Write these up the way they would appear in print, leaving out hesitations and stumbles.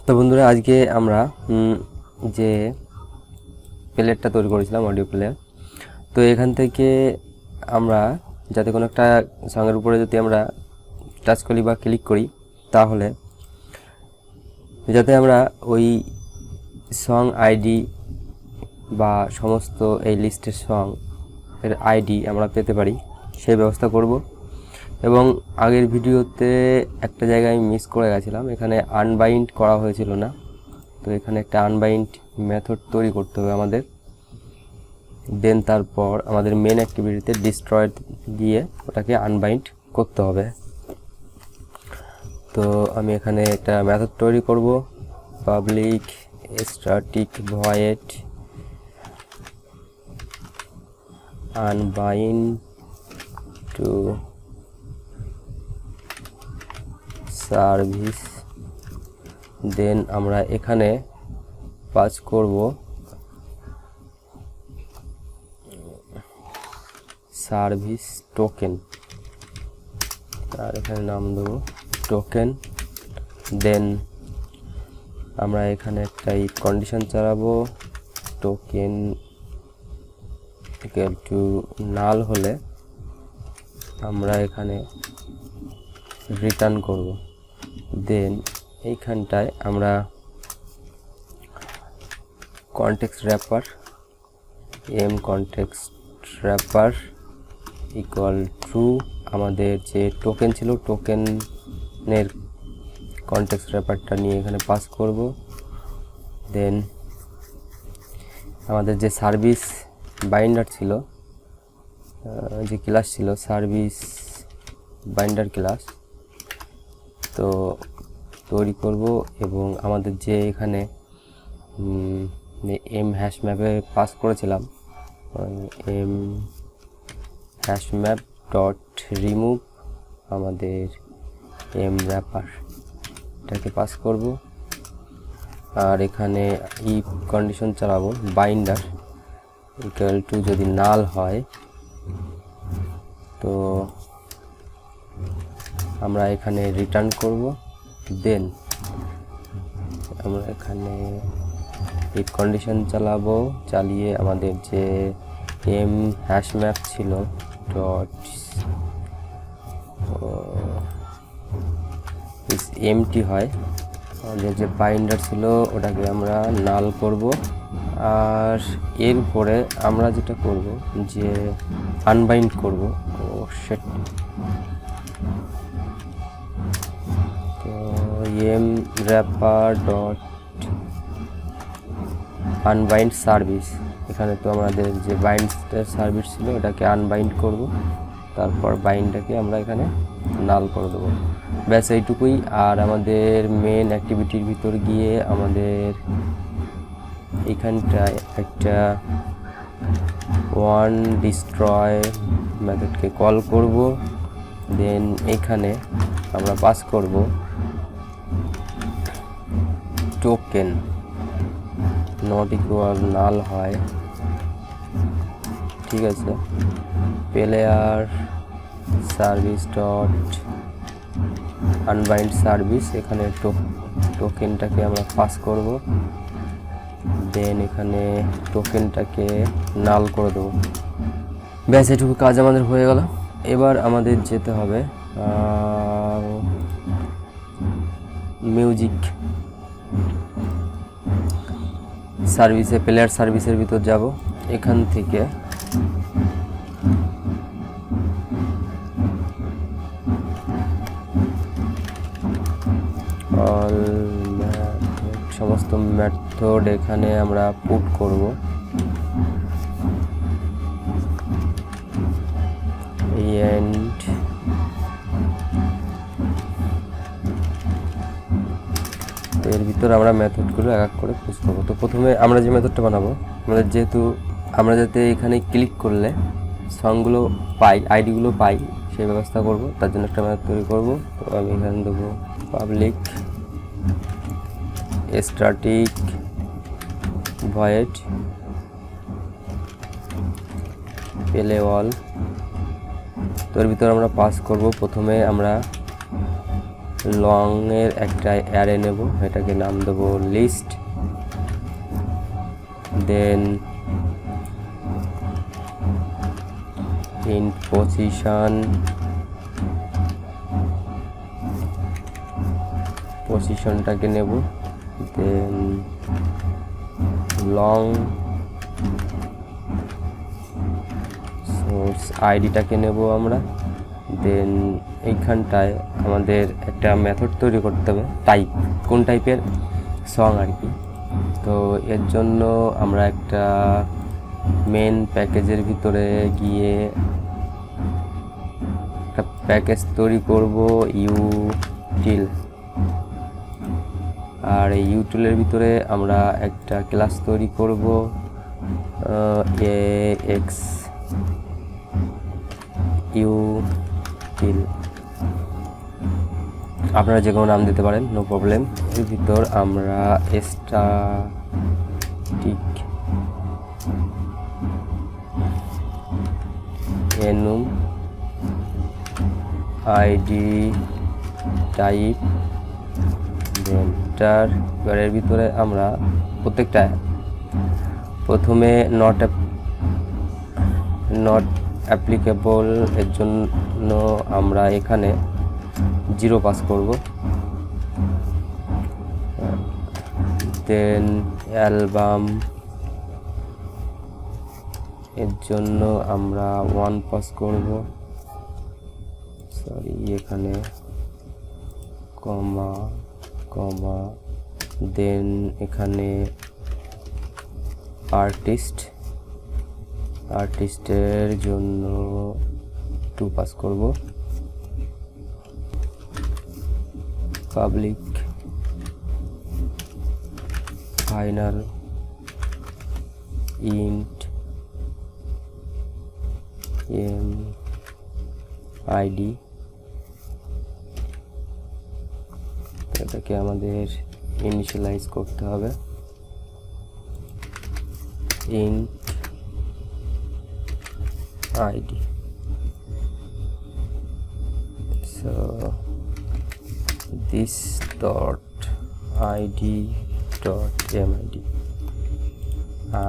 তো বন্ধুরা, আজকে আমরা যে প্লেয়ারটা তৈরি করেছিলাম, অডিও প্লেয়ার, তো এখান থেকে আমরা যাতে কোনো একটা সঙ্গের উপরে যদি আমরা টাচ করি বা ক্লিক করি, তাহলে যাতে আমরা ওই সং আইডি বা সমস্ত এই লিস্টের সং এর আইডি আমরা পেতে পারি, সেই ব্যবস্থা করব। এবং আগের ভিডিওতে একটা জায়গায় আমি মিস করে গেছিলাম, এখানে আনবাইন্ড করা হয়েছিল না। তো এখানে একটা আনবাইন্ড মেথড তৈরি করতে হবে আমাদের। দেন তারপর আমাদের মেন অ্যাক্টিভিটিতে ডিস্ট্রয় দিয়ে ওটাকে আনবাইন্ড করতে হবে। তো আমি এখানে একটা মেথড তৈরি করব, public static void unbind to service. Then আমরা এখানে পাস করব সার্ভিস টোকেন, আর এখানে নাম দেব টোকেন। দেন আমরা এখানে একটা কন্ডিশন চালাবো, টোকেন ইকুয়াল টু নাল হলে আমরা এখানে রিটার্ন করব। দেন এইখানটায় আমরা context wrapper context wrapper equal to আমাদের যে টোকেন ছিল, টোকেনের কনটেক্সট র্যাপারটা নিয়ে এখানে পাস করব। দেন আমাদের যে সার্ভিস বাইন্ডার ছিল, যে ক্লাস ছিল সার্ভিস বাইন্ডার ক্লাস, তো তৈরি করব। এবং আমাদের যে এখানে এম হ্যাশ ম্যাপে পাস করেছিলাম, M hash map dot remove আমাদের এম র্যাপার, এটাকে পাস করব। আর এখানে ইফ কন্ডিশন চালাবো, বাইন্ডার ইকুয়াল টু যদি নাল হয় তো আমরা এখানে রিটার্ন করব। দেন আমরা এখানে ইফ কন্ডিশন চালাবো, চালিয়ে আমাদের যে এম হ্যাশ ম্যাপ ছিল ডট এমটি হয়, আমাদের যে বাইন্ডার ছিল ওটাকে আমরা নাল করব। আর এর উপরে আমরা যেটা করব যে আনবাইন্ড করব। তো M wrapper dot unbind service, এখানে তো আমাদের যে বাইন্ডের সার্ভিস ছিল ওটাকে আনবাইন্ড করব, তারপর বাইন্ডটাকে আমরা এখানে নাল করে দেবো। ব্যাস এইটুকুই। আর আমাদের মেন অ্যাক্টিভিটির ভিতর গিয়ে আমাদের এখানটায় একটা ওয়ান ডিস্ট্রয় মেথডকে কল করব। দেন এখানে আমরা পাস করব টোকেন নট ইকুয়াল নাল হয়, ঠিক আছে, player service dot unbind service, এখানে টোকেনটাকে আমরা পাস করব। দেন এখানে টোকেনটাকে নাল করে দেবো। ব্যাস এটুকু কাজ আমাদের হয়ে গেল। এবার আমাদের যেতে হবে মিউজিক সার্ভিসে, প্লেয়ার সার্ভিসের ভিতর যাব। এখান থেকে অল সমস্ত মেথড এখানে আমরা পুট করব। এন্ড এর ভিতর আমরা মেথডগুলো এক এক করে পুশ করব। তো প্রথমে আমরা যে মেথডটা বানাবো, আমাদের যেহেতু আমরা যাতে এখানে ক্লিক করলে সংগুলো পাই, আইডিগুলো পাই, সেই ব্যবস্থা করব। তার জন্য একটা মেথড তৈরি করব। তো আমি এখানে দেবো পাবলিক স্ট্যাটিক ভয়েড প্লে ওয়াল। তো এর ভিতর আমরা পাস করব প্রথমে আমরা লং এর একটা অ্যারে নেব, এটাকে নাম দেব লিস্ট। দেন ইন পজিশনটাকে নেব। দেন লং সোর্স আইডিটাকে নেব আমরা। দেন এইখানটায় আমাদের একটা মেথড তৈরি করতে হবে, টাইপ, কোন টাইপের সং আর কি। তো এর জন্য আমরা একটা মেন প্যাকেজের ভিতরে গিয়ে একটা প্যাকেজ তৈরি করব ইউটিল। আর এই ইউটিলের ভিতরে আমরা একটা ক্লাস তৈরি করব এক্স ইউটিল। আপনারা যে কোনো নাম দিতে পারেন, নো প্রবলেম। এর ভিতর আমরা static enum ID type enter. এর ভিতরে আমরা প্রত্যেকটা প্রথমে নট অ্যাপ্লিকেবল এর জন্য আমরা এখানে 0 পাস করব। দেন অ্যালবাম এর জন্য আমরা 1 পাস করব, সরি এখানে কমা। দেন এখানে আর্টিস্টের জন্য 2 পাস করব। পাবলিক ফাইনাল ইন্ট আইডি, এটাকে আমাদের ইনিশিয়ালাইজ করতে হবে। Int ID, so this dot id dot mid।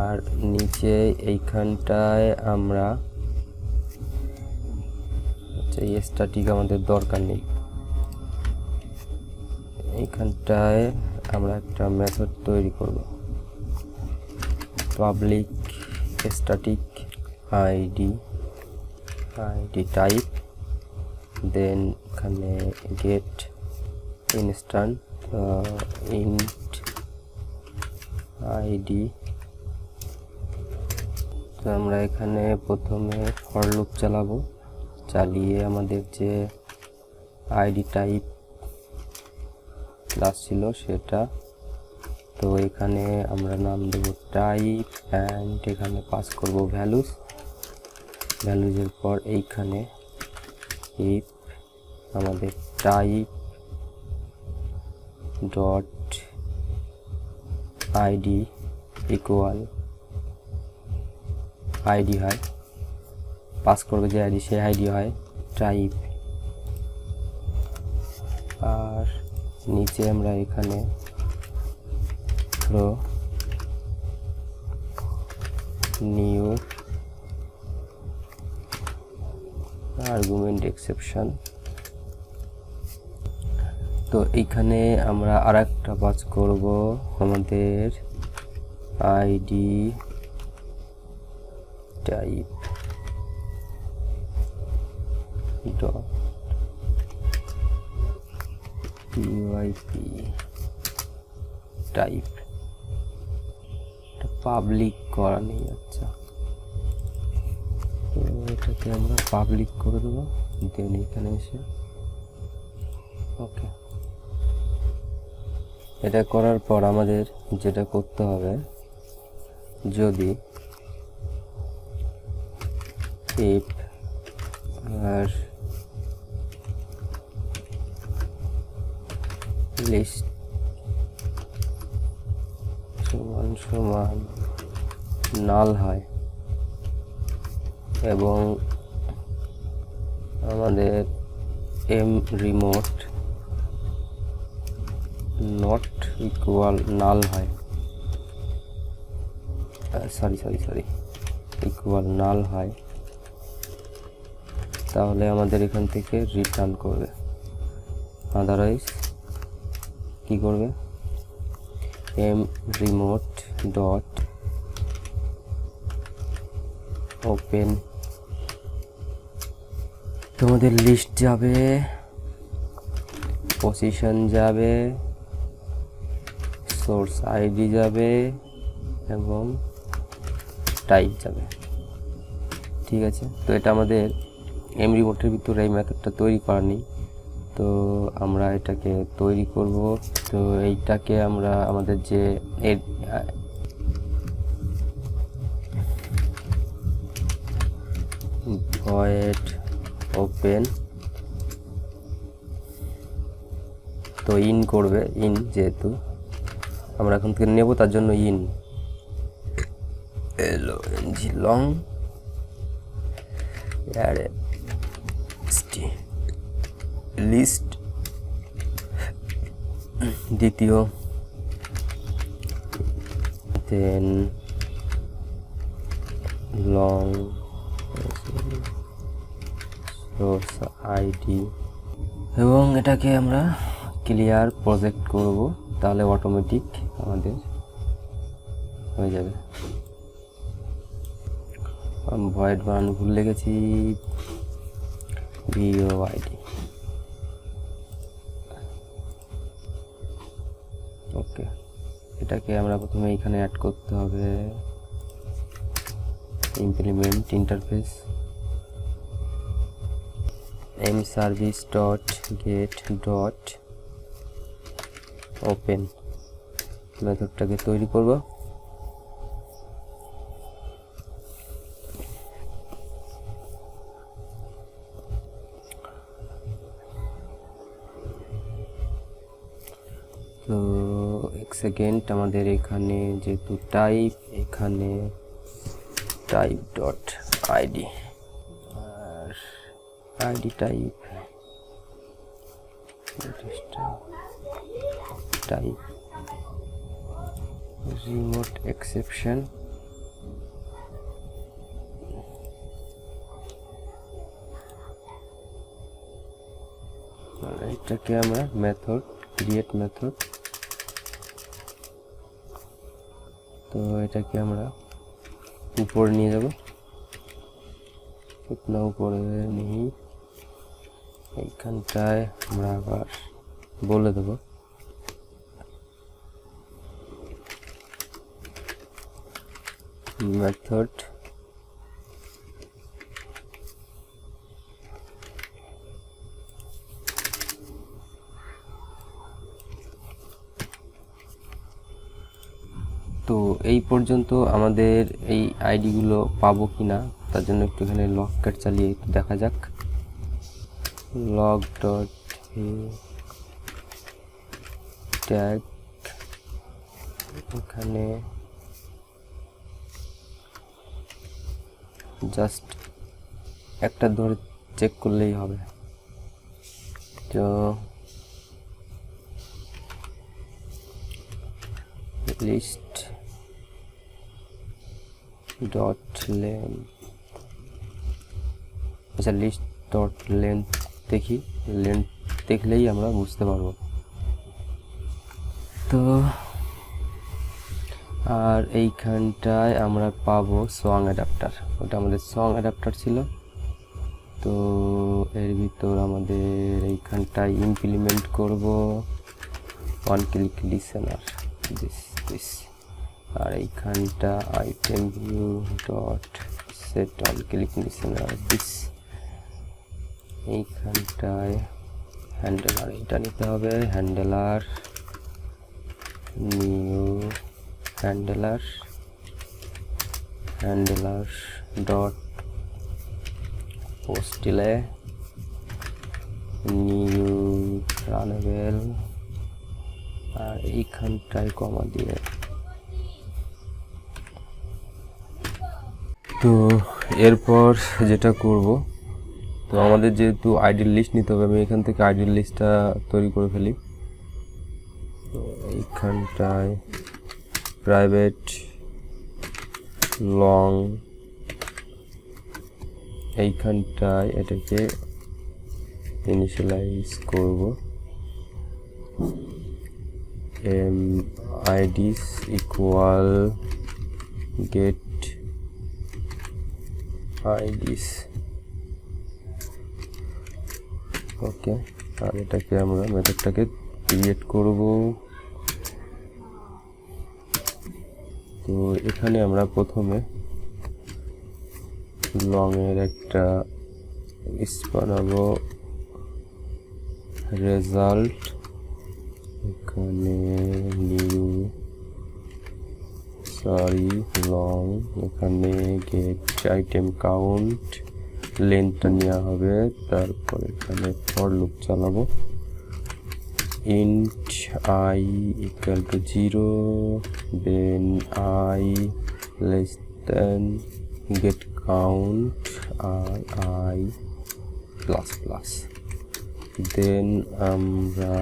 আর নিচে এইখানটায় আমরা এই স্ট্যাটিক আমাদের দরকার নেই, এইখানটায় আমরা একটা মেথড তৈরি করব, পাবলিক স্ট্যাটিক আইডি টাইপ। দেন এখানে গেট ইনস্ট্যান্ট ইন্ট আইডি। তো আমরা এখানে প্রথমে ফর লুপ চালাবো, চালিয়ে আমাদের যে আইডি টাইপ ক্লাস ছিল সেটা, তো এখানে আমরা নাম দেব টাইপ অ্যান্ড এখানে পাস করব ভ্যালুজের পর এইখানে ইফ আমাদের type dot ID equal ID হয়, পাস করবে যে আইডি সেই আইডি হয় টাইপ। আর নিচে আমরা এখানে থ্রো নিউ আর্গুমেন্ট এক্সেপশন। তো এইখানে আমরা আরেকটা পাস করব আমাদের ID type dot POIP type, public করা নেই। আচ্ছা, তো এটাকে আমরা পাবলিক করে দেবো। দেন এখানে এসে ওকে, এটা করার পর আমাদের যেটা করতে হবে, যদি ইফ আর লিস্ট সমান নাল হয় এবং আমাদের এম রিমোট নট ইকুয়াল নাল হয়, সরি ইকুয়াল নাল হয়, তাহলে আমাদের এখান থেকে রিটার্ন করবে। আদারওয়াইজ কি করবে, এম রিমোট ডট ওপেন, তোমাদের লিস্ট যাবে, পজিশন যাবে, সোর্স আইডি যাবে এবং টাইপ যাবে। ঠিক আছে, তো এটা আমাদের এম রিমোটের ভিতরে এই মেথডটা তৈরি করা নেই, তো আমরা এটাকে তৈরি করব। তো এইটাকে আমরা আমাদের যে ভয়েড ওপেন, তো ইন করবে, ইন যেহেতু আমরা এখন থেকে নেব তার জন্য ইন এলএনজি লং লিস্ট, দ্বিতীয়, দেন লং সোর্স আইডি, এবং এটাকে আমরা ক্লিয়ার প্রজেক্ট করব, তাহলে অটোমেটিক আমাদের হয়ে যাবে। ভয়েড বানানো ভুলে গেছি, ভিওআইডি, ওকে। এটাকে আমরা প্রথমে এখানে অ্যাড করতে হবে, implement interface M service dot get dot open মেথডটাকে তৈরি করব। তো এক সেকেন্ড, আমাদের এখানে যেহেতু টাইপ, এখানে টাইপ ডট আইডি, আর ID type type remote exception, এটাকে আমরা মেথড ক্রিয়েট মেথড, তো এটাকে আমরা উপরে নিয়ে যাব, কিতনা উপরে নেই, এইখানটায় আমরা আবার বলে দেব মেথড তো এই পর্যন্ত আমাদের এই আইডিগুলো পাবো কিনা তার জন্য একটু এখানে লগ ক্যাট চালিয়ে একটু দেখা যাক। লগ ডট ট্যাগ, এখানে জাস্ট একটা ধরে চেক করলেই হবে। তো লিস্ট ডট লেন্থ, আচ্ছা লিস্ট ডট লেন্থ দেখি, লেন্থ দেখলেই আমরা বুঝতে পারবো। তো আর এইখানটায় আমরা পাবো সং অ্যাডাপ্টার, ওটা আমাদের সং অ্যাডাপ্টার ছিল। তো এর ভিতর আমাদের এইখানটায় ইমপ্লিমেন্ট করব ওয়ান ক্লিক লিসেনার, দিস, আর এইখানটা item view dot set on click listener this, এইখানটায় হ্যান্ডেলার, এটা নিতে হবে handler, new handler, handler dot post delay, new runnable, আর এইখানটায় কমা দিয়ে। তো এরপর যেটা করব, তো আমাদের যেহেতু আইডির লিস্ট নিতে হবে, আমি এখান থেকে আইডির লিস্টটা তৈরি করে ফেলি। এইখানটায় প্রাইভেট লং, এইখানটায় এটাকে ইনিশিয়ালাইজ করব আইডিস ইকুয়াল গেট আইডিস। ওকে, আর এটাকে আমরা মেথডটাকে ক্রিয়েট করব। তো এখানে আমরা প্রথমে লং এর একটা লিস্ট বানাবো, রেজাল্ট, এখানে নিউ লং, এখানে গেট আইটেম কাউন্ট, লেন্থটা নেওয়া হবে, তারপর এখানে ফর লুপ চালাবো, int I equal to 0, then I less than get count আর I plus plus, then আমরা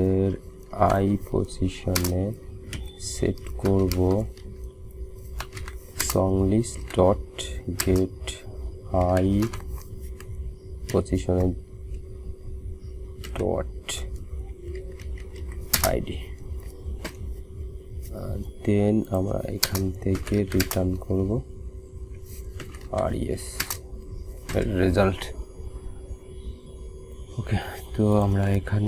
এর I পজিশনে সেট করব songlist dot get I পজিশনে dot id, দেন আমরা এখান থেকে রিটার্ন করব res রেজাল্ট। ওকে, তো আমরা এখান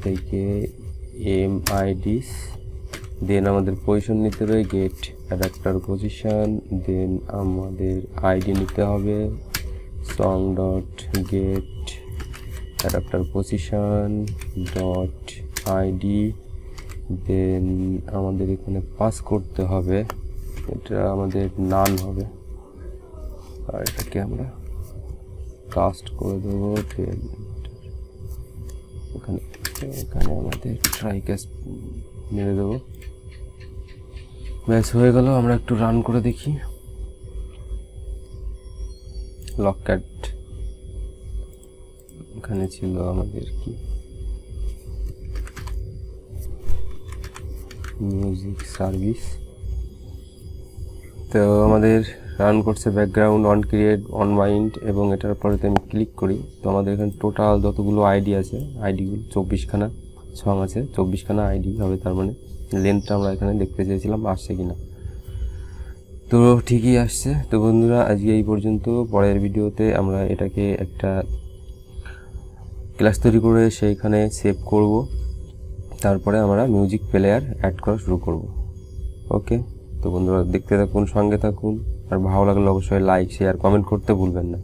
থেকে midis, দেন আমাদের পজিশন নিতে হবে গেট অ্যাডাপ্টার পজিশন, দেন আমাদের আইডি নিতে হবে song dot get adapter position dot id, দেন আমাদের এখানে পাস করতে হবে, এটা আমাদের নান হবে, আর এটাকে আমরা কাস্ট করে দেবো, এখানে আমাদের ট্রাই ক্যাশ মেরে দেবো। ব্যাস হয়ে গেল। আমরা একটু রান করে দেখি। লকক্যাট এখানে ছিল আমাদের কি মিউজিক সার্ভিস, তো আমাদের রান করছে background on create on mind, এবং এটার পরে আমি ক্লিক করি তো আমাদের এখানে টোটাল যতগুলো আইডি আছে, আইডিগুলো 24খানা সং আছে, 24খানা আইডি হবে। তার মানে লেন্থটা আমরা এখানে দেখতে চেয়েছিলাম আসছে কিনা, তো ঠিকই আসছে। তো বন্ধুরা, আজকে এই পর্যন্ত। পরের ভিডিওতে আমরা এটাকে একটা ক্লাস তৈরি করে সেইখানে সেভ করব, তারপরে আমরা মিউজিক প্লেয়ার অ্যাড করা শুরু করব। ওকে, তো বন্ধুরা দেখতে থাকুন, সঙ্গে থাকুন, আর ভালো লাগলে অবশ্যই লাইক শেয়ার কমেন্ট করতে ভুলবেন না।